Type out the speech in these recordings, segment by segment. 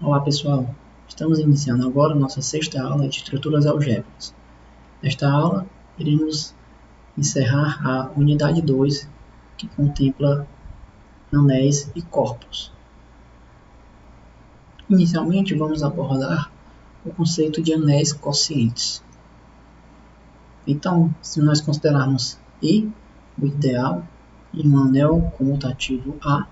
Olá pessoal, estamos iniciando agora nossa sexta aula de estruturas algébricas. Nesta aula, iremos encerrar a unidade 2, que contempla anéis e corpos. Inicialmente, vamos abordar o conceito de anéis quocientes. Então, se nós considerarmos I, o ideal, em um anel comutativo A,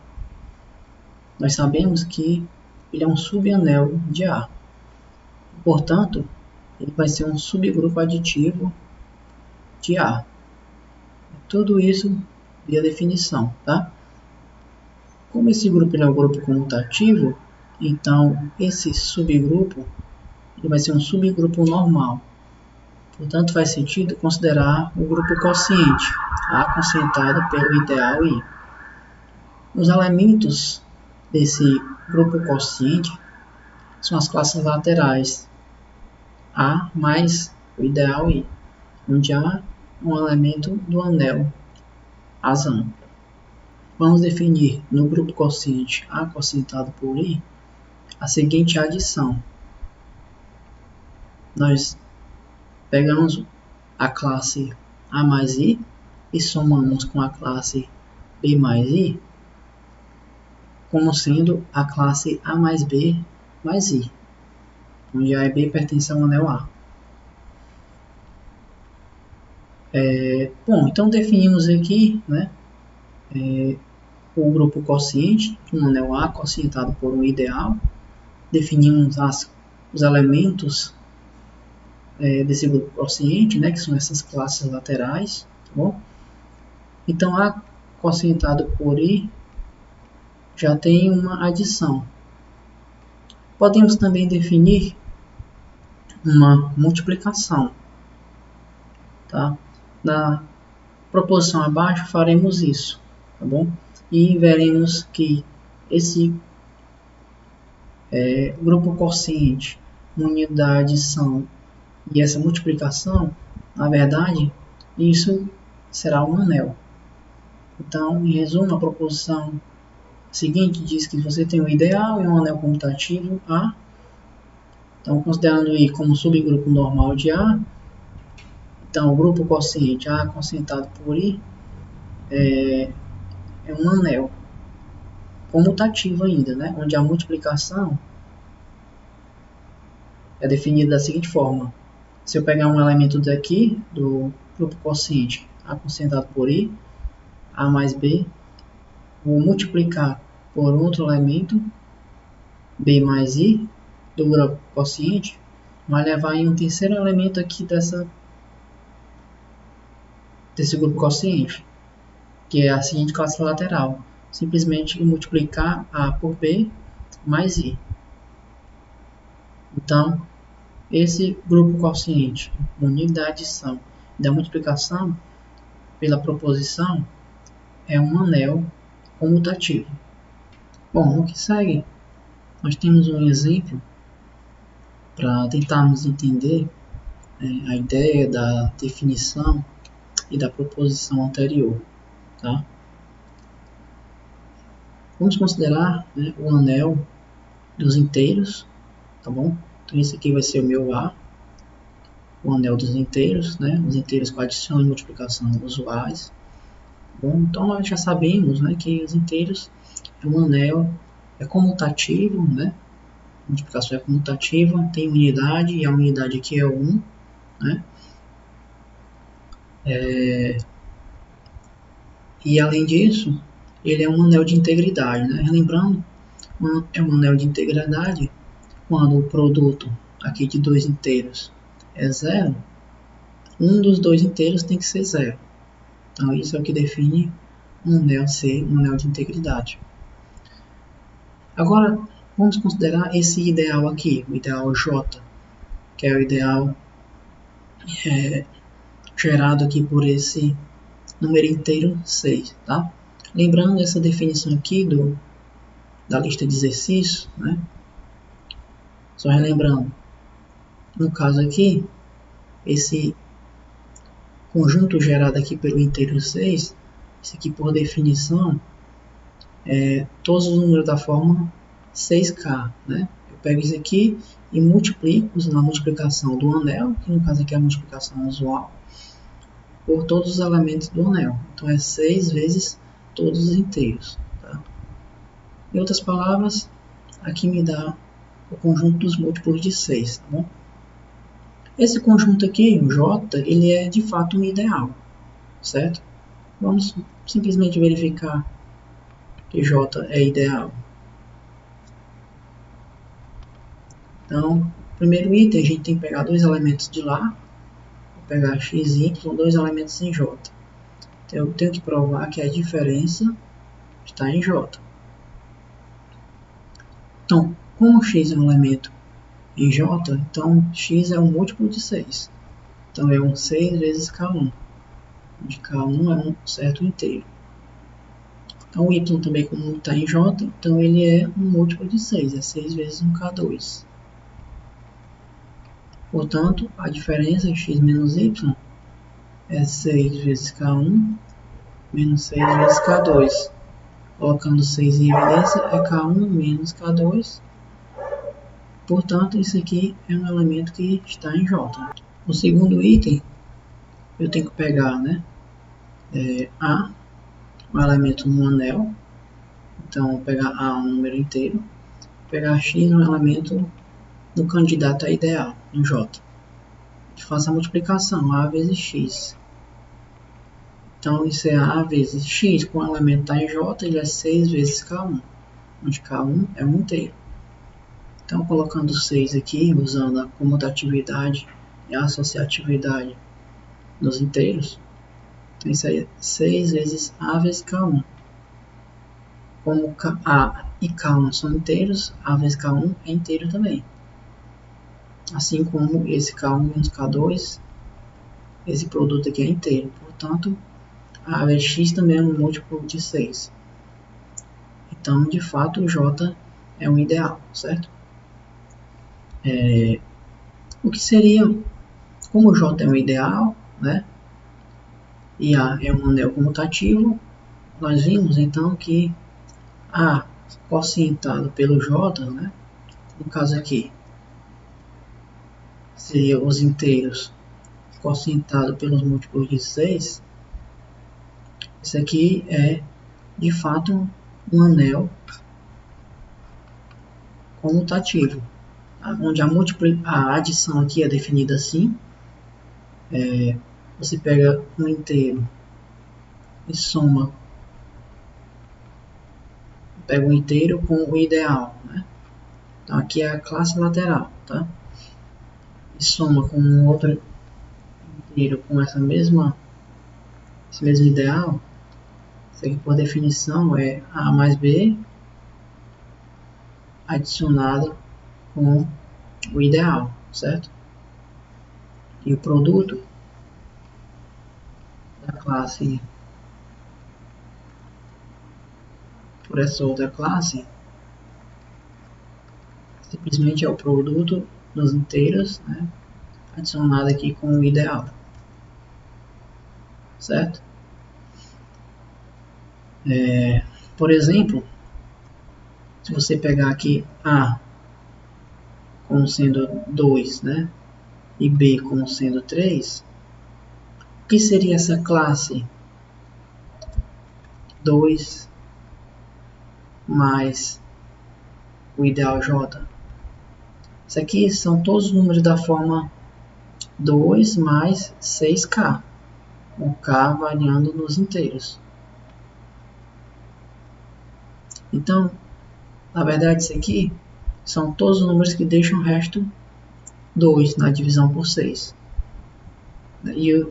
nós sabemos que ele é um subanel de A. Portanto, ele vai ser um subgrupo aditivo de A. Tudo isso via definição, tá? Como esse grupo é um grupo comutativo, então esse subgrupo ele vai ser um subgrupo normal. Portanto, faz sentido considerar o grupo quociente, A quocientado pelo ideal I. Os elementos desse grupo quociente são as classes laterais A mais o ideal I, onde A é um elemento do anel asa ampla. Vamos definir no grupo quociente A quocientado por I a seguinte adição. Nós pegamos a classe A mais I e somamos com a classe B mais I, como sendo a classe A mais B mais I, onde A e B pertencem ao anel A. Bom, então definimos aqui, né, o grupo quociente, um anel A quocientado por um ideal. Definimos os elementos desse grupo quociente, né, que são essas classes laterais. Tá bom? Então, A quocientado por I já tem uma adição. Podemos também definir uma multiplicação. Tá? Na proposição abaixo faremos isso. Tá bom? E veremos que esse grupo quociente unido da adição e essa multiplicação, na verdade, isso será um anel. Então, em resumo, a proposição seguinte diz que você tem um ideal e um anel comutativo A. Então, considerando I como subgrupo normal de A, então o grupo quociente A quocientado por I é um anel comutativo ainda, né? Onde a multiplicação é definida da seguinte forma. Se eu pegar um elemento daqui, do grupo quociente A quocientado por I, A mais B, vou multiplicar por outro elemento, B mais I, do grupo quociente, vai levar em um terceiro elemento aqui desse grupo quociente, que é a seguinte classe lateral. Simplesmente multiplicar A por B mais I. Então, esse grupo quociente, unido da adição e da multiplicação pela proposição, é um anel comutativo. Bom, no que segue, nós temos um exemplo para tentarmos entender a ideia da definição e da proposição anterior. Tá? Vamos considerar, né, o anel dos inteiros, tá bom? Então esse aqui vai ser o meu A, o anel dos inteiros, né? Os inteiros com adição e multiplicação usuais. Bom, então nós já sabemos, né, que os inteiros é um anel comutativo, né? A multiplicação é comutativa, tem unidade e a unidade aqui é 1, né? E além disso, ele é um anel de integridade, né? Lembrando, é um anel de integridade quando o produto aqui de dois inteiros é zero, um dos dois inteiros tem que ser zero. Então isso é o que define um anel ser um anel de integridade. Agora vamos considerar esse ideal aqui, o ideal J, que é o ideal gerado aqui por esse número inteiro 6, tá? Lembrando essa definição aqui da lista de exercícios, né? Só relembrando, no caso aqui, esse conjunto gerado aqui pelo inteiro 6, esse aqui por definição, todos os números da forma 6K, né? Eu pego isso aqui e multiplico, usando a multiplicação do anel, que no caso aqui é a multiplicação usual, por todos os elementos do anel. Então é 6 vezes todos os inteiros. Tá? Em outras palavras, aqui me dá o conjunto dos múltiplos de 6. Tá bom? Esse conjunto aqui, o J, ele é de fato um ideal. Certo? Vamos simplesmente verificar que J é ideal. Então, primeiro item, a gente tem que pegar dois elementos de lá. Vou pegar x e y, dois elementos em J. Então, eu tenho que provar que a diferença está em J. Então, como x é um elemento em J, então x é um múltiplo de 6. Então, é um 6 vezes K1, onde K1 é um certo inteiro. Então, o y também, como está em J, então ele é um múltiplo de 6, é 6 vezes um K2. Portanto, a diferença x menos y é 6 vezes K1 menos 6 vezes K2. Colocando 6 em evidência, é K1 menos K2. Portanto, isso aqui é um elemento que está em J. O segundo item, eu tenho que pegar A, um elemento no anel. Então, vou pegar A, um número inteiro. Pegar X, um elemento no candidato a ideal, no J. Faço a multiplicação, A vezes X. Então, isso é A vezes X, com o elemento está em J, ele é 6 vezes K1, onde K1 é um inteiro. Então, colocando 6 aqui, usando a comutatividade e a associatividade nos inteiros, então isso aí é 6 vezes A vezes K1. Como A e K1 são inteiros, A vezes K1 é inteiro também. Assim como esse K1 menos K2, esse produto aqui é inteiro. Portanto, A vezes X também é um múltiplo de 6. Então, de fato, o J é um ideal, certo? O que seria, como o J é um ideal, né? E A é um anel comutativo, nós vimos então que A quocientado pelo J, né? No caso aqui, seria os inteiros quocientado pelos múltiplos de 6. Isso aqui é, de fato, um anel comutativo, tá? Onde a adição aqui é definida assim. Você pega um inteiro e soma. Pega um inteiro com o ideal, né? Então aqui é a classe lateral, tá? E soma com um outro inteiro com esse mesmo ideal. Isso aqui, por definição, é A mais B adicionado com o ideal, certo? E o produto da classe por essa outra classe simplesmente é o produto dos inteiros, né? Adicionado aqui com o ideal, certo? Por exemplo, se você pegar aqui A como sendo 2, né? E B como sendo 3, o que seria essa classe 2 mais o ideal J? Isso aqui são todos os números da forma 2 mais 6K, o K variando nos inteiros. Então, na verdade, isso aqui são todos os números que deixam o resto 2 na divisão por 6. E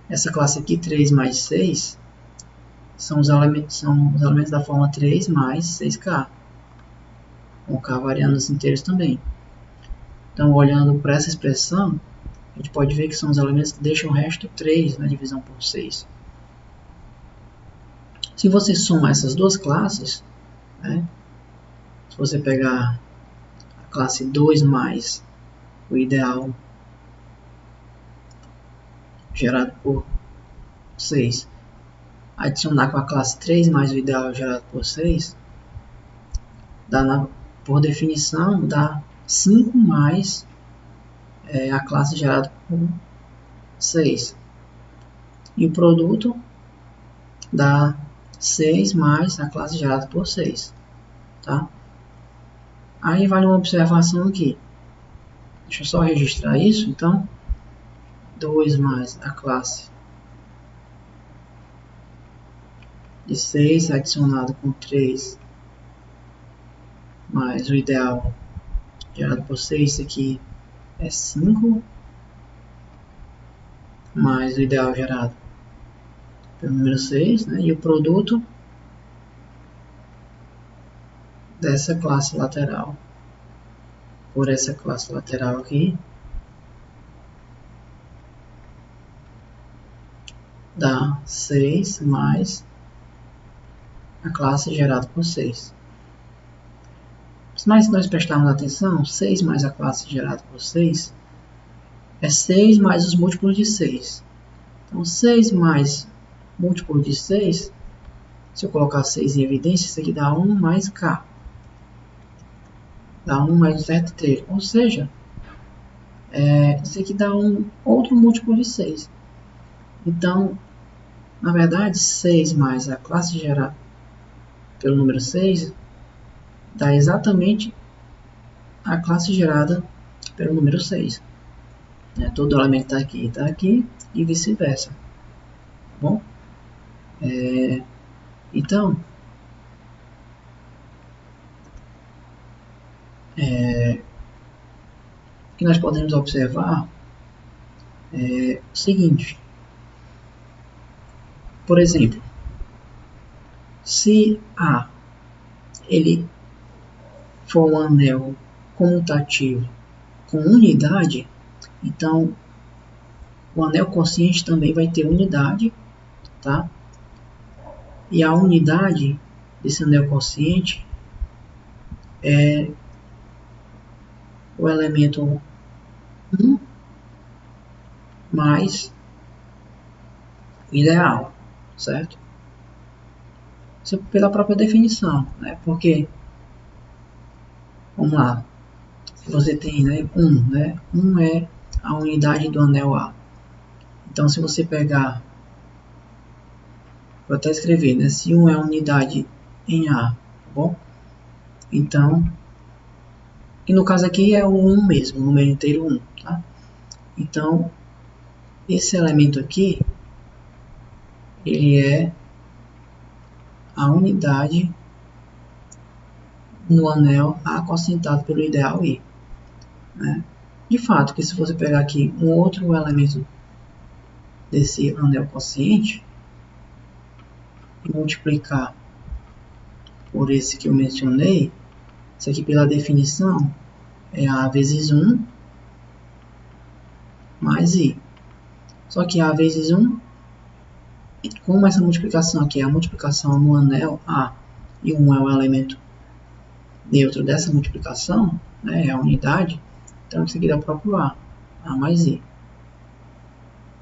essa classe aqui, 3 mais 6, são os elementos da forma 3 mais 6K, com o K variando nos inteiros também. Então, olhando para essa expressão, a gente pode ver que são os elementos que deixam o resto 3 na divisão por 6. Se você somar essas duas classes, né, se você pegar a classe 2 mais o ideal gerado por 6, adicionar com a classe 3 mais o ideal gerado por 6, dá na por definição, dá 5 mais a classe gerada por 6. E o produto dá 6 mais a classe gerada por 6. Tá? Aí vale uma observação aqui. Deixa eu só registrar isso. Então, 2 mais a classe de 6 adicionado com 3 mais o ideal gerado por 6, isso aqui é 5 mais o ideal gerado pelo número 6, né? E o produto dessa classe lateral por essa classe lateral aqui dá 6 mais a classe gerada por 6. Mas se nós prestarmos atenção, 6 mais a classe gerada por 6 é 6 mais os múltiplos de 6. Então, 6 mais múltiplo de 6, se eu colocar 6 em evidência, isso aqui dá 1 mais K. Dá 1 mais o certo, ou seja, isso aqui dá um outro múltiplo de 6. Então, na verdade, 6 mais a classe gerada pelo número 6 dá exatamente a classe gerada pelo número 6. Todo elemento está aqui e vice-versa. Tá bom? Então, o que nós podemos observar é o seguinte. Por exemplo, se A ele for um anel comutativo com unidade, então o anel quociente também vai ter unidade, tá? E a unidade desse anel quociente é o elemento 1 mais o ideal, certo? Isso é pela própria definição, né? Porque, vamos lá, se você tem 1, né? 1 é a unidade do anel A. Então, se você pegar, vou até escrever, né? Se 1 é a unidade em A, tá bom? Então, e no caso aqui é o 1 mesmo, o número inteiro 1, tá? Então, esse elemento aqui, ele é a unidade no anel A quocientado pelo ideal I. Né? De fato, que se você pegar aqui um outro elemento desse anel quociente e multiplicar por esse que eu mencionei, isso aqui pela definição é A vezes 1 mais I. Só que A vezes 1, como essa multiplicação aqui é a multiplicação no anel A e 1 é o elemento neutro dessa multiplicação, né, é a unidade, então isso aqui dá o próprio A mais I.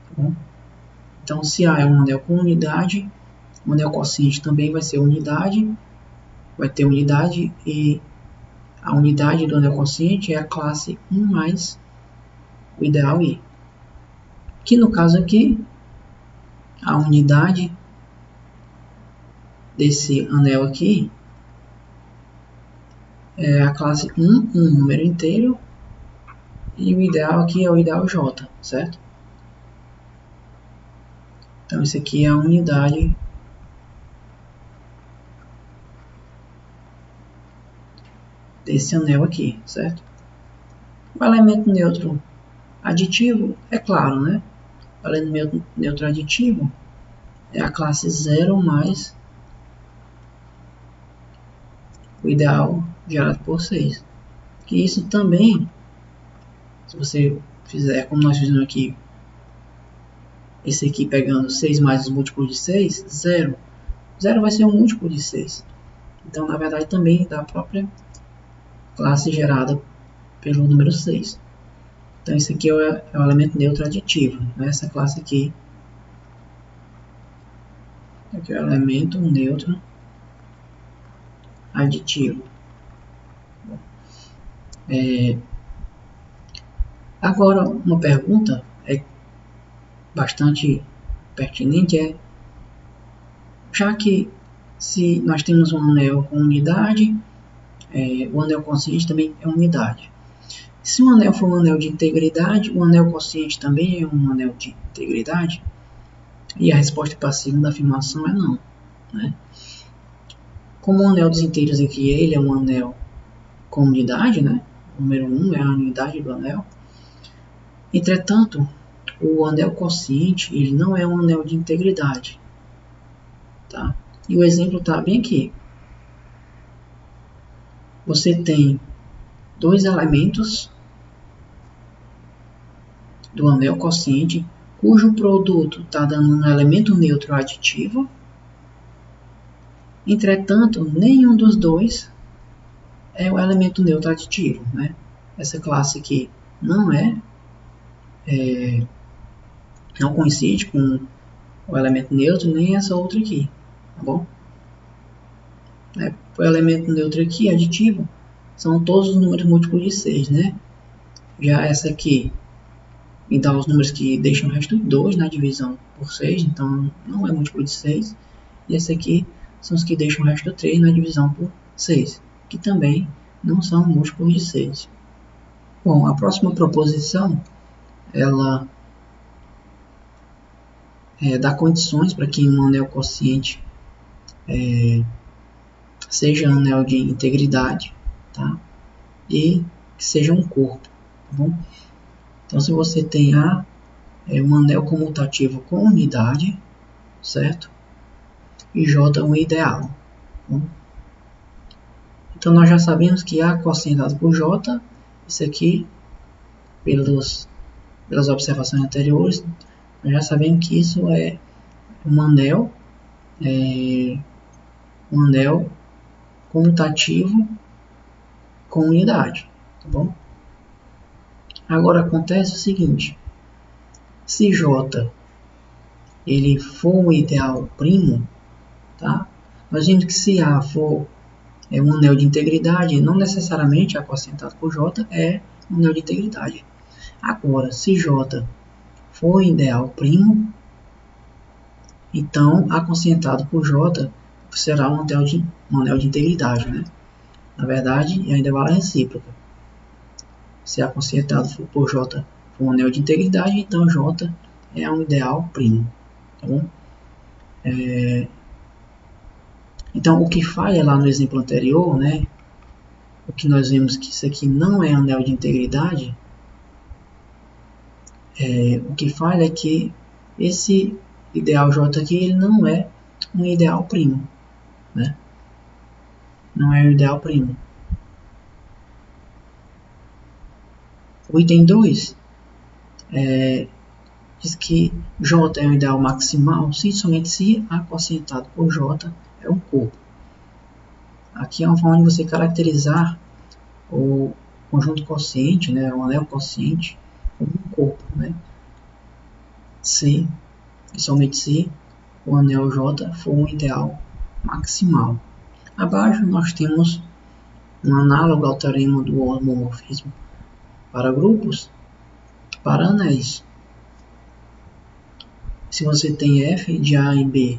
Tá bom? Então, se A é um anel com unidade, o anel quociente também vai ser unidade, vai ter unidade, e a unidade do anel quociente é a classe 1 mais o ideal I. Que no caso aqui, a unidade desse anel aqui é a classe 1, um número inteiro, e o ideal aqui é o ideal J, certo? Então, isso aqui é a unidade desse anel aqui, certo? O elemento neutro aditivo, é claro, né? O elemento neutro aditivo é a classe 0 mais o ideal gerado por 6. Que isso também, se você fizer como nós fizemos aqui, esse aqui pegando 6 mais os múltiplos de 6, 0. 0 vai ser um múltiplo de 6. Então, na verdade, também da própria classe gerada pelo número 6. Então, esse aqui é o elemento neutro aditivo. Essa classe aqui é o elemento neutro aditivo. Agora, uma pergunta bastante pertinente já que se nós temos um anel com unidade, o anel consciente também é unidade. Se um anel for um anel de integridade, o anel consciente também é um anel de integridade? E a resposta para a segunda afirmação é não. Né? Como o anel dos inteiros aqui, ele é um anel com unidade, né? O número 1 é a unidade do anel. Entretanto, o anel consciente ele não é um anel de integridade. Tá? E o exemplo está bem aqui. Você tem dois elementos do anel consciente, cujo produto está dando um elemento neutro aditivo. Entretanto, nenhum dos dois é o elemento neutro aditivo. Né? Essa classe aqui não coincide com o elemento neutro, nem essa outra aqui. Tá bom? O elemento neutro aqui, aditivo, são todos os números múltiplos de 6. Né? Já essa aqui me dá os números que deixam o resto 2 na divisão por 6, então não é múltiplo de 6. E esse aqui são os que deixam o resto 3 na divisão por 6, que também não são múltiplos de 6. Bom, a próxima proposição, ela dá condições para que um anel consciente seja um anel de integridade, tá? E que seja um corpo. Tá bom? Então, se você tem um anel comutativo com unidade, certo? E J um ideal. Tá bom? Então, nós já sabemos que A quocientado por J, isso aqui, pelas observações anteriores, nós já sabemos que isso é um anel comutativo com unidade. Tá bom? Agora acontece o seguinte, se J ele for um ideal primo, tá? Nós vimos que se A for um anel de integridade, não necessariamente A quocientado por J é um anel de integridade. Agora, se J for um ideal primo, então A quocientado por J será um anel de integridade. Né? Na verdade, ainda vale a recíproca. Se A quocientado por J for um anel de integridade, então J é um ideal primo. Tá bom? Então, o que falha lá no exemplo anterior, né, o que nós vimos que isso aqui não é anel de integridade, o que falha é que esse ideal J aqui ele não é um ideal primo. Né? Não é um ideal primo. O item 2 diz que J é um ideal maximal somente se A quocientado por J é um corpo. Aqui é uma forma de você caracterizar o conjunto quociente, né, o anel quociente, como um corpo. Né? Se e somente se o anel J for um ideal maximal. Abaixo nós temos um análogo ao teorema do homomorfismo para grupos, para anéis. Se você tem F de A e B,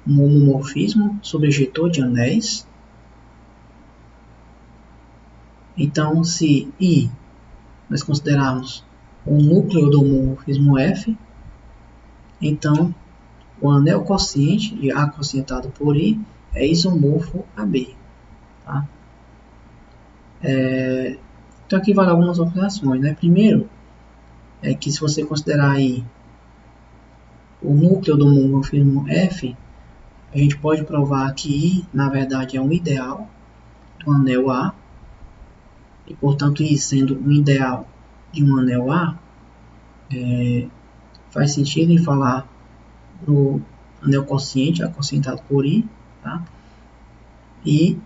um homomorfismo sobre ejetor de anéis, então se I nós considerarmos o núcleo do homomorfismo F, então o anel quociente de A quocientado por I é isomorfo a B. Tá? Então aqui vale algumas operações. Né? Primeiro, é que se você considerar aí o núcleo do homomorfismo F, a gente pode provar que I, na verdade, é um ideal do anel A, e portanto I sendo um ideal de um anel A, faz sentido em falar no anel quociente, A quocientado por I, tá? E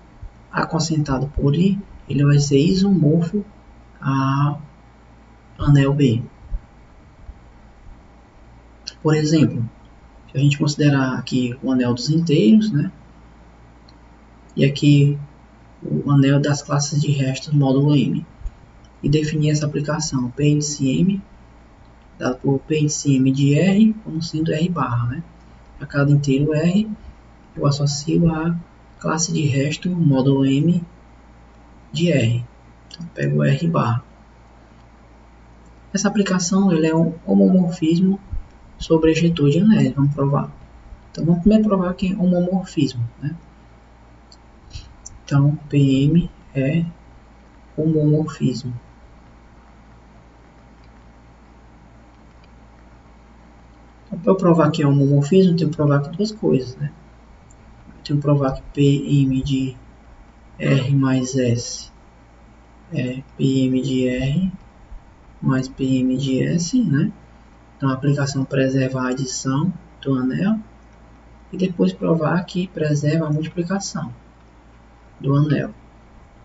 A quocientado por I, ele vai ser isomorfo a anel B. Por exemplo, se a gente considerar aqui o anel dos inteiros, né? E aqui o anel das classes de restos módulo M. e definir essa aplicação P índice M, dado por P índice M de R, como sendo R barra, né? A cada inteiro R, eu associo a classe de resto módulo M de R. Então, pego o R barra. Essa aplicação ele é um homomorfismo sobre ejetor de anéis. Vamos provar. Então, vamos primeiro provar que é homomorfismo, né? Então, PM é homomorfismo. Então, para eu provar que é homomorfismo, eu tenho que provar que duas coisas, né? Eu tenho que provar que PM de R mais S é PM de R mais PM de S, né? Então, a aplicação preserva a adição do anel e depois provar que preserva a multiplicação do anel.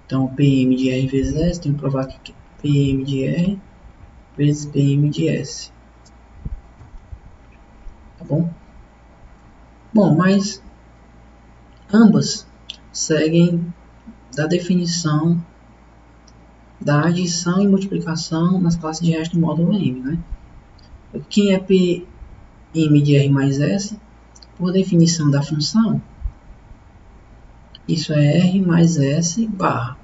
Então, PM de R vezes S, tem que provar que PM de R vezes PM de S. Tá bom? Bom, mas ambas seguem da definição da adição e multiplicação nas classes de resto do módulo M, né? Quem é PM de R mais S? Por definição da função, isso é R mais S barra.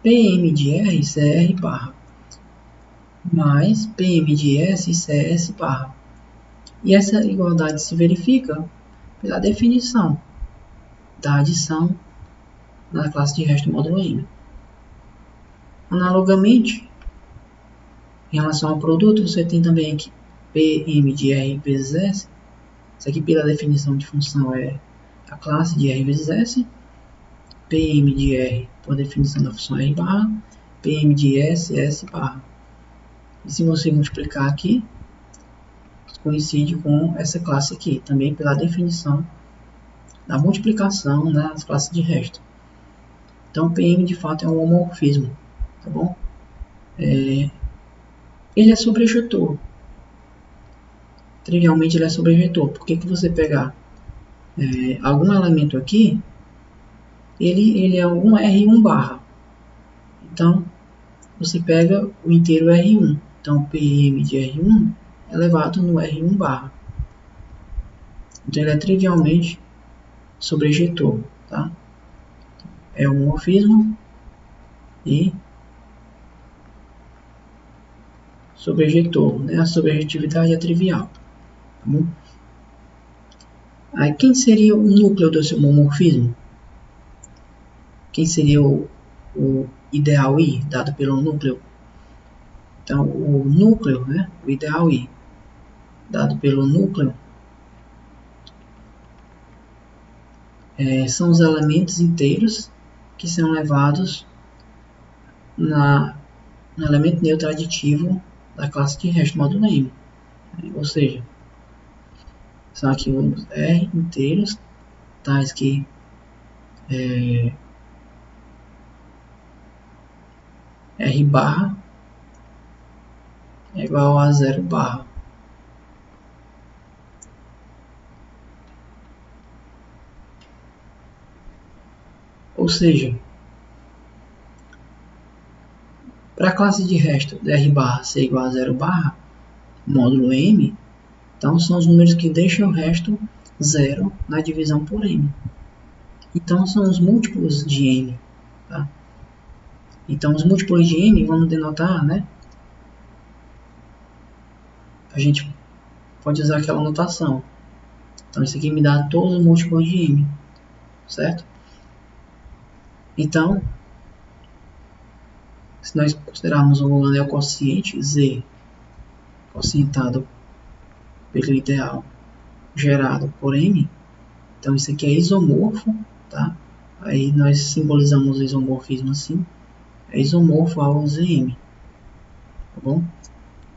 PM de R, isso é R barra. Mais PM de S, isso é S barra. E essa igualdade se verifica pela definição da adição na classe de resto do módulo M. Analogamente, em relação ao produto, você tem também aqui PM de R vezes S. Isso aqui, pela definição de função, é a classe de R vezes S. PM de R, por definição da função R barra. PM de S, S barra. E se você multiplicar aqui, coincide com essa classe aqui, também pela definição da multiplicação nas classes de resto. Então, PM de fato é um homomorfismo, tá bom? Ele é sobrejetor. Trivialmente ele é sobrejetor. Por que você pegar algum elemento aqui, ele é um R1 barra. Então, você pega o inteiro R1. Então, PM de R1 é elevado no R1 barra. Então, ele é trivialmente sobrejetor, tá? É um homomorfismo e sobrejetor, né? A sobrejetividade é trivial, tá bom? Aí, quem seria o núcleo do seu homomorfismo? Quem seria o ideal I, dado pelo núcleo? Então, o núcleo, né? O ideal I, dado pelo núcleo, são os elementos inteiros que são levados no elemento neutro aditivo da classe de resto módulo M. Ou seja, são aqui os R inteiros, tais que R barra é igual a 0 barra. Ou seja, para a classe de resto de R barra ser igual a 0 barra, módulo M, então são os números que deixam o resto 0 na divisão por M. Então são os múltiplos de M. Tá? Então os múltiplos de M vamos denotar, né? A gente pode usar aquela notação. Então isso aqui me dá todos os múltiplos de M. Certo? Então, se nós considerarmos o anel quociente Z, quocientado pelo ideal gerado por M, então isso aqui é isomorfo, tá? Aí nós simbolizamos o isomorfismo assim, é isomorfo ao ZM, tá bom?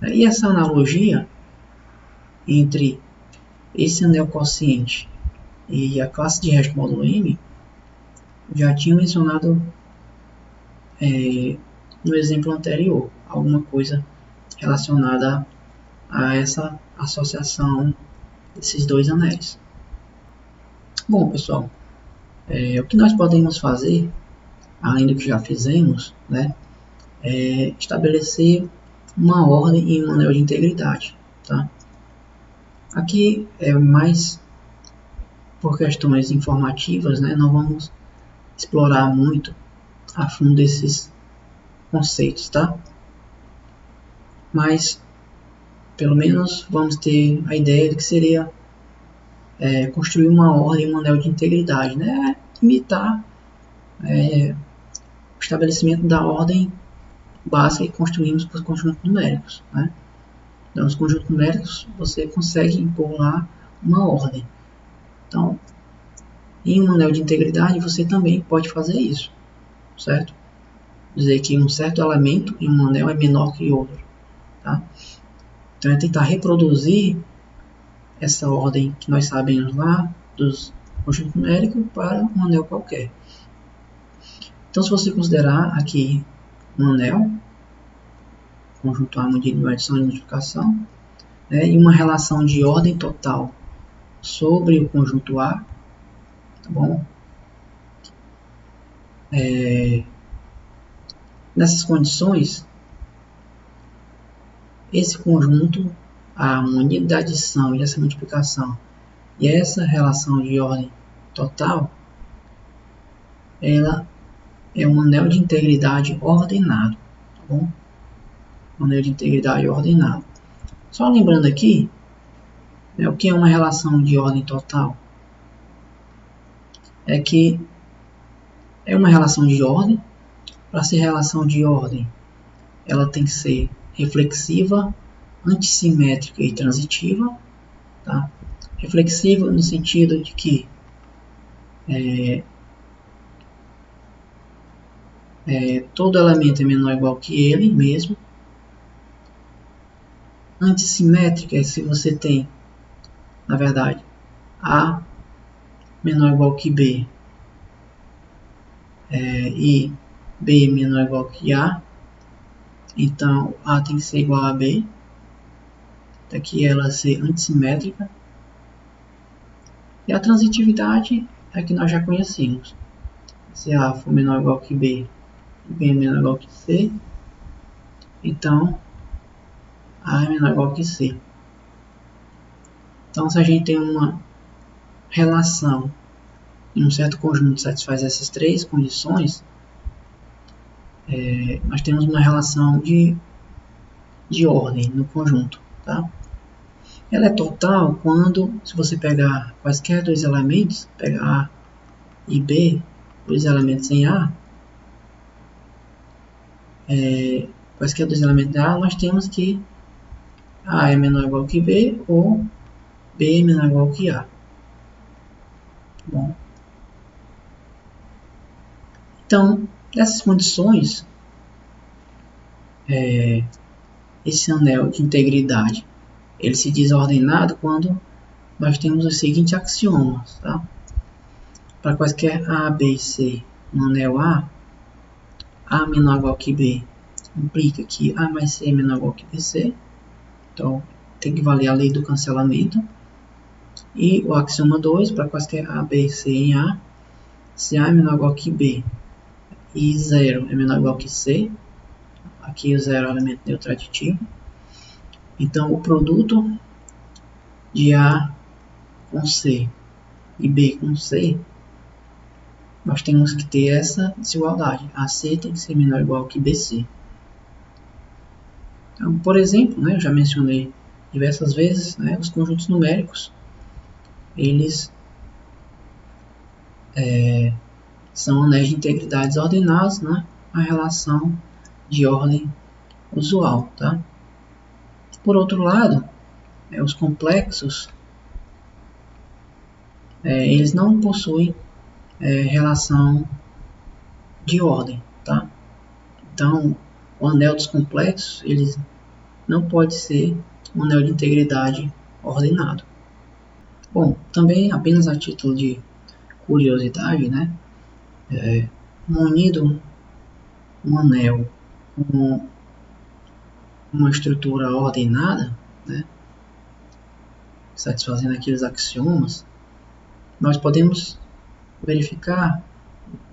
E essa analogia entre esse anel quociente e a classe de resto módulo M, já tinha mencionado no exemplo anterior, alguma coisa relacionada a essa associação desses dois anéis. Bom, pessoal, o que nós podemos fazer, além do que já fizemos, né, estabelecer uma ordem em um anel de integridade, tá? Aqui é mais por questões informativas, né? Não vamos explorar muito a fundo esses conceitos, tá? Mas pelo menos vamos ter a ideia de que seria construir uma ordem, um anel de integridade, né? Imitar o estabelecimento da ordem básica que construímos para os conjuntos numéricos, né? Então, nos conjuntos numéricos você consegue impor lá uma ordem. Então, em um anel de integridade você também pode fazer isso, certo? Dizer que um certo elemento em um anel é menor que outro, tá? Então é tentar reproduzir essa ordem que nós sabemos lá dos conjuntos numéricos para um anel qualquer. Então, se você considerar aqui um anel, conjunto A medido de adição e multiplicação, né, e uma relação de ordem total sobre o conjunto A, tá bom? Nessas condições, esse conjunto A unido da adição e essa multiplicação e essa relação de ordem total, ela é um anel de integridade ordenado, tá bom? Um anel de integridade ordenado. Só lembrando aqui, né, o que é uma relação de ordem total? É que é uma relação de ordem. Para ser relação de ordem, ela tem que ser reflexiva, antissimétrica e transitiva, tá? Reflexiva no sentido de que todo elemento é menor ou igual que ele mesmo. Antissimétrica é se você tem, na verdade, A menor ou igual que B e B menor ou igual que A, então A tem que ser igual a B, daqui ela ser antissimétrica. E a transitividade é que nós já conhecemos. Se A for menor ou igual que B e B é menor ou igual que C, então A é menor ou igual que C. Então, se a gente tem uma relação em um certo conjunto que satisfaz essas três condições, nós temos uma relação de ordem no conjunto, tá? Ela é total quando, se você pegar quaisquer dois elementos, pegar A e B, dois elementos em A, quaisquer dois elementos de A, nós temos que A é menor ou igual que B ou B é menor ou igual que A. Bom. Então, nessas condições, esse anel de integridade ele se diz ordenado quando nós temos os seguintes axiomas, tá? Para quaisquer A, B e C no anel A menor ou igual que B implica que A mais C é menor ou igual que BC, então tem que valer a lei do cancelamento. E o axioma 2, para quaisquer A, B e C em A, se A é menor ou igual que B e 0 é menor ou igual que C, aqui o 0 é o elemento neutro aditivo, então o produto de A com C e B com C, nós temos que ter essa desigualdade. AC tem que ser menor ou igual que BC. Então, por exemplo, né, eu já mencionei diversas vezes, né, os conjuntos numéricos, eles são anéis de integridades ordenados, né, a relação de ordem usual, tá? Por outro lado, os complexos, eles não possuem relação de ordem, tá? Então, o anel dos complexos, eles não pode ser um anel de integridade ordenado. Bom, também apenas a título de curiosidade, né? Unido um anel com uma estrutura ordenada, né, satisfazendo aqueles axiomas, nós podemos verificar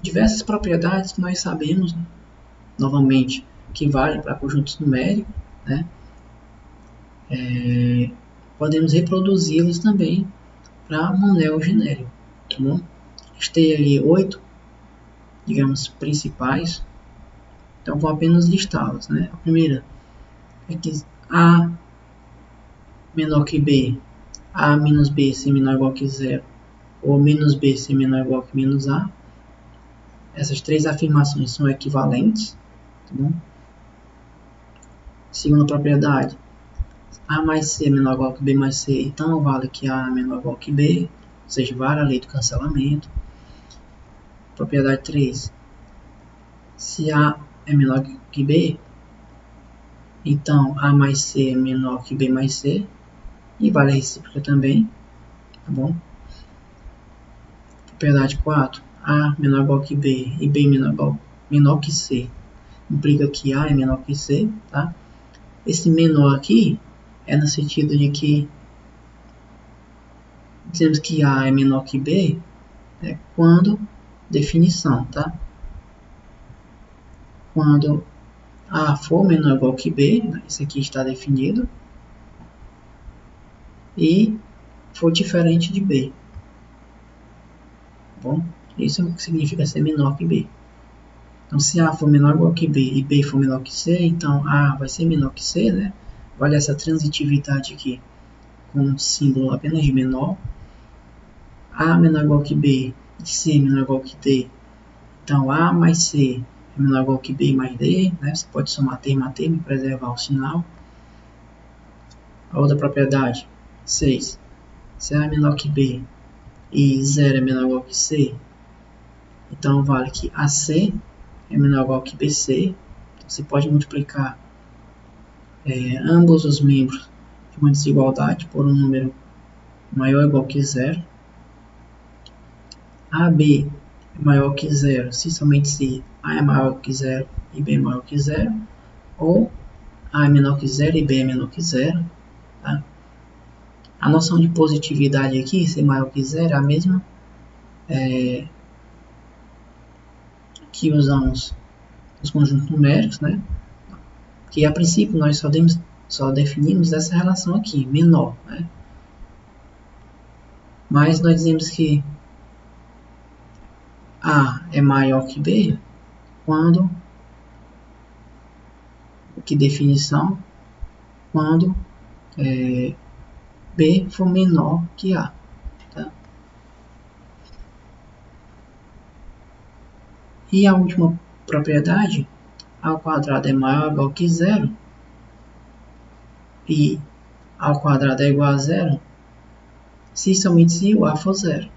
diversas propriedades que nós sabemos, novamente, que vale para conjuntos numéricos, né? Podemos reproduzi-los também para um anel genérico, tá bom? A gente tem ali 8, digamos, principais, então vou apenas listá-las, né? A primeira é que A menor que B, A menos B se menor ou igual que zero, ou menos B se menor ou igual que menos A. Essas três afirmações são equivalentes, tá bom? Segunda propriedade, A mais C é menor ou igual que B mais C, então vale que A é menor ou igual que B, ou seja, vale a lei do cancelamento. Propriedade 3, se A é menor que B, então A mais C é menor que B mais C, e vale a recíproca também, tá bom? Propriedade 4, A menor ou igual que B e B menor que C, implica que A é menor que C, tá? Esse menor aqui é no sentido de que dizemos que A é menor que B quando definição, tá? Quando A for menor ou igual que B, né? Isso aqui está definido, e for diferente de B. Bom, isso significa ser menor que B. Então, se A for menor ou igual que B e B for menor que C, então A vai ser menor que C, né? Vale essa transitividade aqui com um símbolo apenas de menor. A menor ou igual que B e C menor ou igual que D. Então, A mais C é menor ou igual que B mais D, né? Você pode somar termo a termo e preservar o sinal. A outra propriedade, 6. Se A é menor que B e 0 é menor ou igual que C, então vale que AC é menor ou igual que BC. Então, você pode multiplicar ambos os membros de uma desigualdade por um número maior ou igual que 0. AB é maior que 0 se somente se A é maior que 0 e B é maior que 0, ou A é menor que 0 e B é menor que 0. Tá? A noção de positividade aqui, ser maior que 0, é a mesma que usamos nos conjuntos numéricos, né? Que a princípio nós só definimos essa relação aqui, menor, né? Mas nós dizemos que A é maior que B quando, que definição, quando B for menor que A. Tá? E a última propriedade, A ao quadrado é maior ou igual que 0 e A ao quadrado é igual a 0 se somente se o A for 0.